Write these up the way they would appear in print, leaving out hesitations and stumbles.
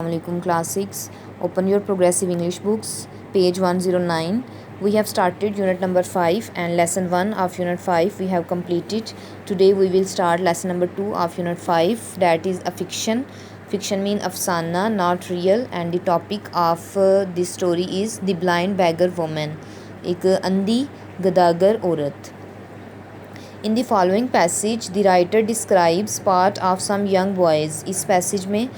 Assalamualaikum class 6. Open your progressive English books, page 109. We have started unit number 5 and lesson 1 of unit 5 we have completed. Today we will start lesson number 2 of unit 5, that is a fiction. Fiction means afsana, not real, and the topic of this story is the blind beggar woman, एक अंधी गदागर औरत. In the following passage, the writer describes part of some young boys. इस passage में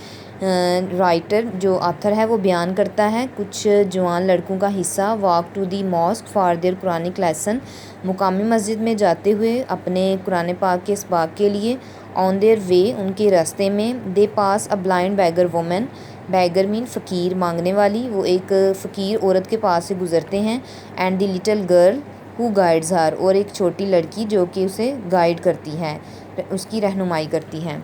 writer जो author है वो बयान करता है कुछ जवान लड़कों का हिस्सा. Walk to the mosque for their Quranic lesson, मुकामी मस्जिद में जाते हुए अपने कुरान पाक के इसबाक के लिए. ऑन देयर वे, उनके रास्ते में. They pass a blind beggar woman, beggar mean फ़कीर, मांगने वाली. वो एक फ़कीर औरत के पास से गुज़रते हैं. And the little girl who guides her, और एक छोटी लड़की जो कि उसे गाइड करती है, उसकी रहनुमाई करती है.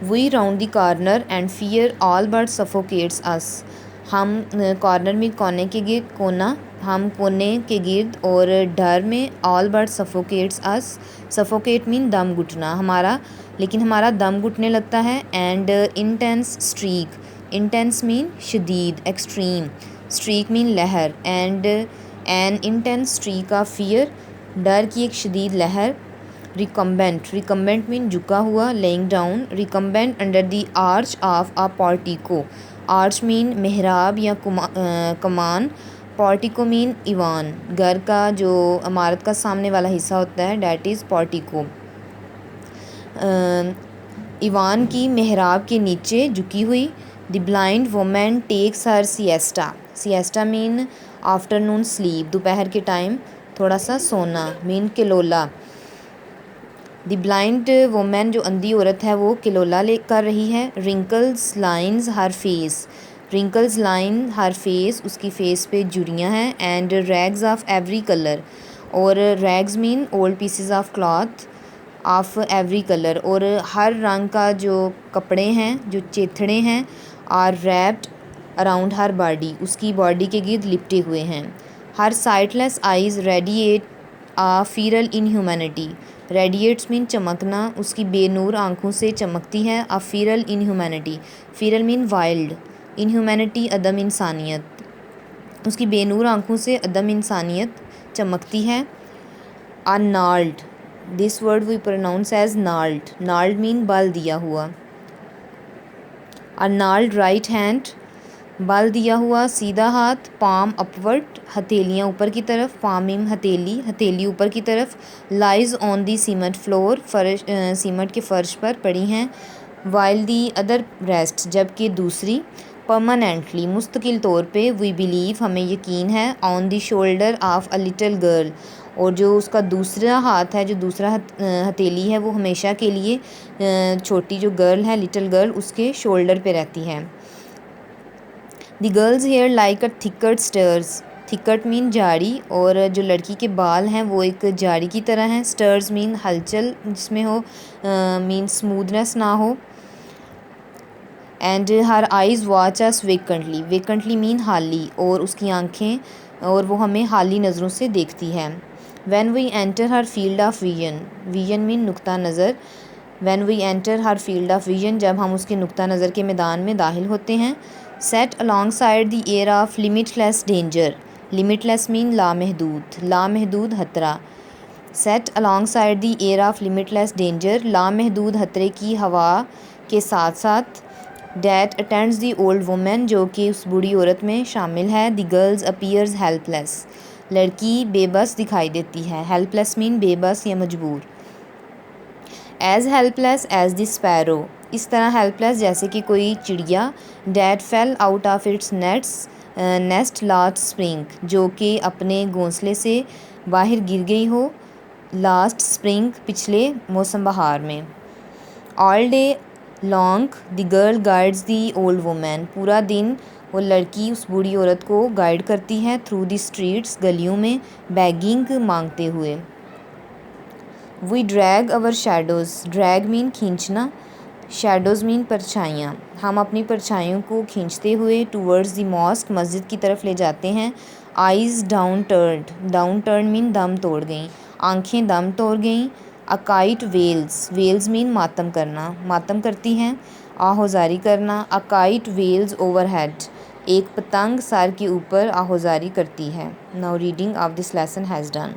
We round the corner and fear all but suffocates us, हम कॉर्नर में कोने के गिर्द, कोना हम कोने के गिर्द, और डर में all but suffocates us. Suffocate mean दम घुटना, हमारा लेकिन हमारा दम घुटने लगता है. And intense streak, intense mean शदीद, एक्सट्रीम. स्ट्रीक मीन लहर. And an intense streak of fear, डर की एक शदीद लहर. रिकम्बेंट, रिकम्बेंट मीन झुका हुआ, laying down. Recumbent under the arch of a portico, arch mean मेहराब या कमान. पोर्टिको मीन ईवान, घर का जो इमारत का सामने वाला हिस्सा होता है, डैट इज़ पोर्टिको. ईवान की मेहराब के नीचे झुकी हुई. The blind woman takes her siesta, siesta mean afternoon sleep, दोपहर के टाइम थोड़ा सा सोना. मीन किलोला. द ब्लाइंड वुमन जो अंधी औरत है वो किलोला ले कर रही है. Wrinkles lines her face, wrinkles line her face, उसकी फेस पे जुड़ियाँ हैं. And rags of every colour, और rags mean old pieces of cloth of every colour, और हर रंग का जो कपड़े हैं, जो चेथड़े हैं, are wrapped around her body, उसकी बॉडी के गिर्द लिपटे हुए हैं. Her sightless eyes radiate a feral inhumanity, radiates mean चमकना, उसकी बेनूर आँखों से चमकती है. A feral inhumanity, feral mean wild, inhumanity अदम इंसानियत, उसकी बेनूर आँखों से अदम इंसानियत चमकती है. A gnarled, this word we pronounce as gnarled, gnarled mean बल दिया हुआ. आ नाल्ड राइट हैंड, बल दिया हुआ सीधा हाथ. पाम अपवर्ड, हथेलियाँ ऊपर की तरफ. पाम मीन हथेली, हथेली ऊपर की तरफ. Lies on the cement floor, फर्श सीमेंट के फर्श पर पड़ी हैं. वाइल दी अदर रेस्ट, जबकि दूसरी. परमानेंटली, मुस्तकिल तौर पे. वी बिलीव, हमें यकीन है. On the shoulder of a little girl, और जो उसका दूसरा हाथ है, जो दूसरा हथेली है, वो हमेशा के लिए छोटी जो गर्ल है, लिटिल गर्ल, उसके शोल्डर पे रहती है. The girl's hair like a thicket stirs, thicket mean जाड़ी, और जो लड़की के बाल हैं वो एक जाड़ी की तरह हैं. स्टर्स मीन हलचल जिसमें हो, मीन स्मूथनेस ना हो. And her eyes watch us vacantly, vacantly mean हाली, और उसकी आँखें, और वो हमें हाली नज़रों से देखती है. When we enter her field of vision, vision mean नुक्ता नज़र. When we enter her field of vision, जब हम उसके नुक्ता नज़र के मैदान में दाखिल होते हैं. Set alongside the air of limitless danger, limitless mean लामहदूद, लामहदूद खतरा. Set alongside the air of limitless danger, लामहदूद खतरे की हवा के साथ साथ. That attends the old woman, जो कि उस बूढ़ी औरत में शामिल है. द गर्ल्स अपीयर्स हेल्पलेस, लड़की बेबस दिखाई देती है. हेल्पलेस मीन बेबस या मजबूर. As helpless as the sparrow, इस तरह हेल्पलेस जैसे कि कोई चिड़िया. That fell out of its nest last spring, जो कि अपने घोंसले से बाहर गिर गई हो लास्ट स्प्रिंग, पिछले मौसम बहार में. All day long the girl guides the old women, पूरा दिन वो लड़की उस बूढ़ी औरत को गाइड करती है. थ्रू द स्ट्रीट्स, गलियों में. बैगिंग, मांगते हुए. We drag our shadows, drag mean खींचना, शैडोज़ मीन परछाइयाँ, हम अपनी परछाइयों को खींचते हुए. टूवर्ड्स द मॉस्क, मस्जिद की तरफ ले जाते हैं. Eyes down turned, down turn mean दम तोड़ गई, आँखें दम तोड़ गईं. A kite wails, wails mean मातम करना, मातम करती हैं. آہوزاری کرنا. A kite wails overhead. ایک پتنگ سر کے اوپر آہوزاری کرتی ہے. Now reading of this lesson has done.